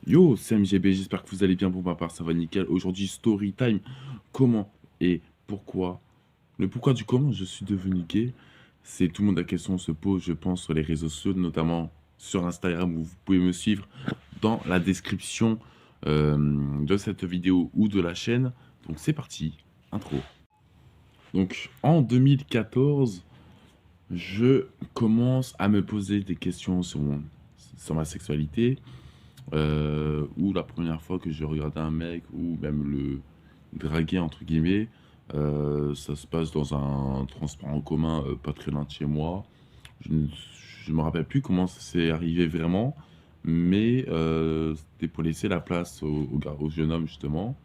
Yo, c'est MGB, j'espère que vous allez bien pour ma part, ça va nickel. Aujourd'hui, story time. Comment et pourquoi, le pourquoi du comment je suis devenu gay, c'est tout le monde la question se pose, je pense, sur les réseaux sociaux, notamment sur Instagram où vous pouvez me suivre dans la description de cette vidéo ou de la chaîne. Donc c'est parti, intro. Donc en 2014, je commence à me poser des questions sur ma sexualité. Ou la première fois que je regardais un mec ou même le draguer entre guillemets, ça se passe dans un transport en commun, pas très loin de chez moi. Je ne je me rappelle plus comment ça s'est arrivé vraiment, mais c'était pour laisser la place au jeune homme justement.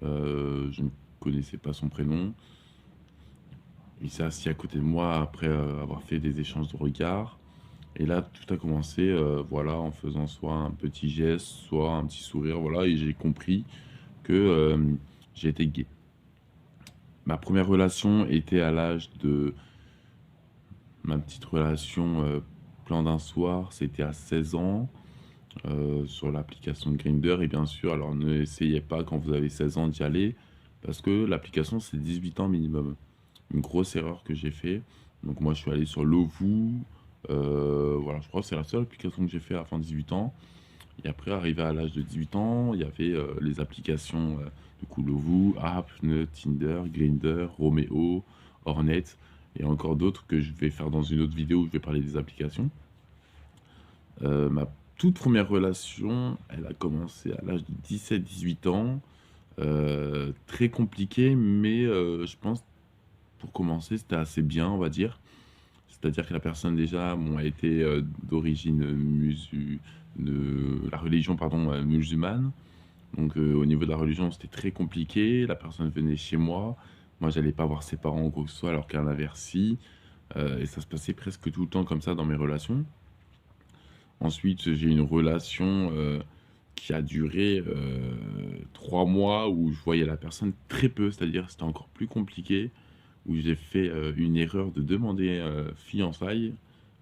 Je ne connaissais pas son prénom. Il s'est assis à côté de moi après, avoir fait des échanges de regards. Et là, tout a commencé, voilà, en faisant soit un petit geste, soit un petit sourire, voilà, et j'ai compris que j'étais gay. Ma première relation était à l'âge de ma petite relation plan d'un soir, c'était à 16 ans, sur l'application Grindr. Et bien sûr, alors ne essayez pas quand vous avez 16 ans d'y aller, parce que l'application c'est 18 ans minimum. Une grosse erreur que j'ai fait. Donc moi je suis allé sur Lovoo, voilà, je crois que c'est la seule application que j'ai fait avant 18 ans. Et après, arrivé à l'âge de 18 ans, il y avait les applications du coup Lovoo, App, Tinder, Grindr, Romeo, Hornet et encore d'autres que je vais faire dans une autre vidéo où je vais parler des applications. Ma toute première relation, elle a commencé à l'âge de 17-18 ans. Très compliqué, mais je pense pour commencer, c'était assez bien, on va dire. C'est-à-dire que la personne déjà, bon, a été d'origine de la religion, pardon, musulmane. Donc au niveau de la religion, c'était très compliqué. La personne venait chez moi. Moi, j'allais pas voir ses parents ou quoi que ce soit, alors qu'à l'inverse, si. Et ça se passait presque tout le temps comme ça dans mes relations. Ensuite, j'ai eu une relation qui a duré 3 mois où je voyais la personne très peu, c'est-à-dire c'était encore plus compliqué, où j'ai fait une erreur de demander fiançailles,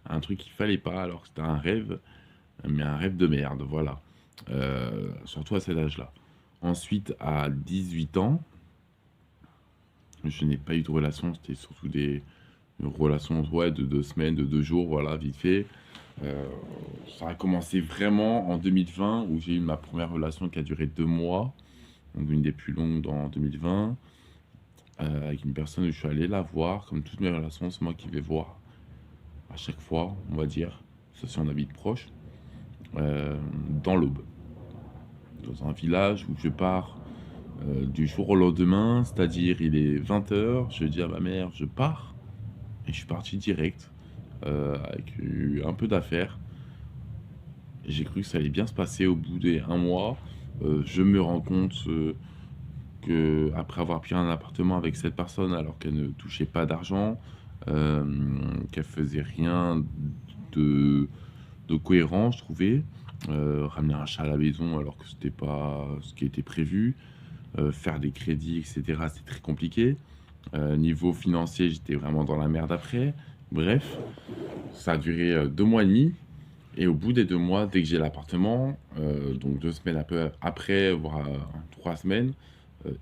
un truc qu'il fallait pas, alors que c'était un rêve, mais un rêve de merde, voilà. Surtout à cet âge-là. Ensuite, à 18 ans, je n'ai pas eu de relation, c'était surtout des relations ouais, de 2 semaines, de 2 jours, voilà, vite fait. Euh, Ça a commencé vraiment en 2020, où j'ai eu ma première relation qui a duré 2 mois, donc une des plus longues en 2020, avec une personne où je suis allé la voir, comme toutes mes relations, c'est moi qui vais voir à chaque fois, on va dire, sauf si on habite proche, euh, dans l'Aube, dans un village où je pars du jour au lendemain, c'est-à-dire il est 20 h, je dis à ma mère, je pars, et je suis parti direct, avec un peu d'affaires. J'ai cru que ça allait bien se passer au bout d'un mois. Je me rends compte que après avoir pris un appartement avec cette personne alors qu'elle ne touchait pas d'argent, euh, qu'elle faisait rien de, de cohérent, je trouvais. Ramener un chat à la maison alors que c'était pas ce qui était prévu. Faire des crédits, etc. C'est très compliqué. Niveau financier, j'étais vraiment dans la merde après. Bref, ça a duré 2 mois et demi. Et au bout des 2 mois, dès que j'ai l'appartement, donc 2 semaines après, voire 3 semaines,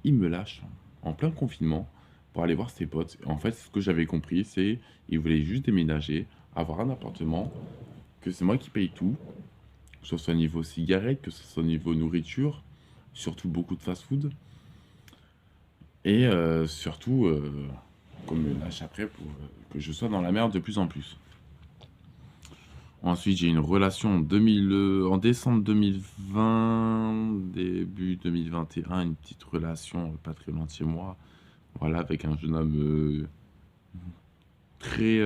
il me lâche en plein confinement pour aller voir ses potes. En fait, ce que j'avais compris, c'est qu'il voulait juste déménager, avoir un appartement, que c'est moi qui paye tout, que ce soit niveau cigarette, que ce soit niveau nourriture, surtout beaucoup de fast-food, et surtout qu'on me lâche après pour que je sois dans la merde de plus en plus. Ensuite, j'ai une relation en décembre 2020, début 2021, une petite relation pas très loin de chez moi, voilà, avec un jeune homme très,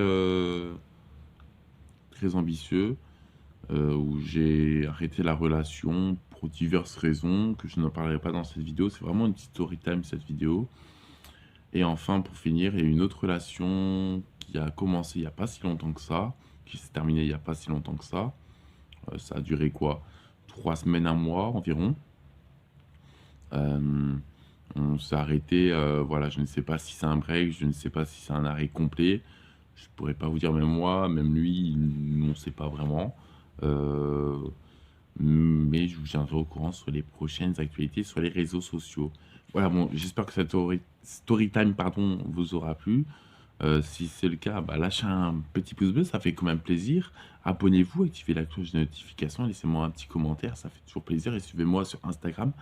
très ambitieux, où j'ai arrêté la relation pour diverses raisons que je n'en parlerai pas dans cette vidéo. C'est vraiment une petite story time cette vidéo. Et enfin, pour finir, il y a une autre relation qui a commencé il n'y a pas si longtemps que ça, qui s'est terminée il n'y a pas si longtemps que ça. Ça a duré quoi? 3 semaines, un mois environ. Euh, on s'est arrêté, voilà, je ne sais pas si c'est un break, je ne sais pas si c'est un arrêt complet. Je pourrais pas vous dire, même moi, même lui, on ne sait pas vraiment. Euh, mais je vous tiendrai au courant sur les prochaines actualités sur les réseaux sociaux. Voilà, bon, j'espère que cette story time, pardon, vous aura plu. Si c'est le cas, bah, lâchez un petit pouce bleu, ça fait quand même plaisir. Abonnez-vous, activez la cloche de notification, laissez-moi un petit commentaire, ça fait toujours plaisir. Et suivez-moi sur Instagram,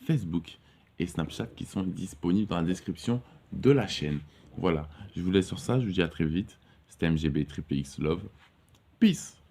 Facebook et Snapchat qui sont disponibles dans la description de la chaîne. Voilà, je vous laisse sur ça, je vous dis à très vite. C'était MGB Triple X Love. Peace!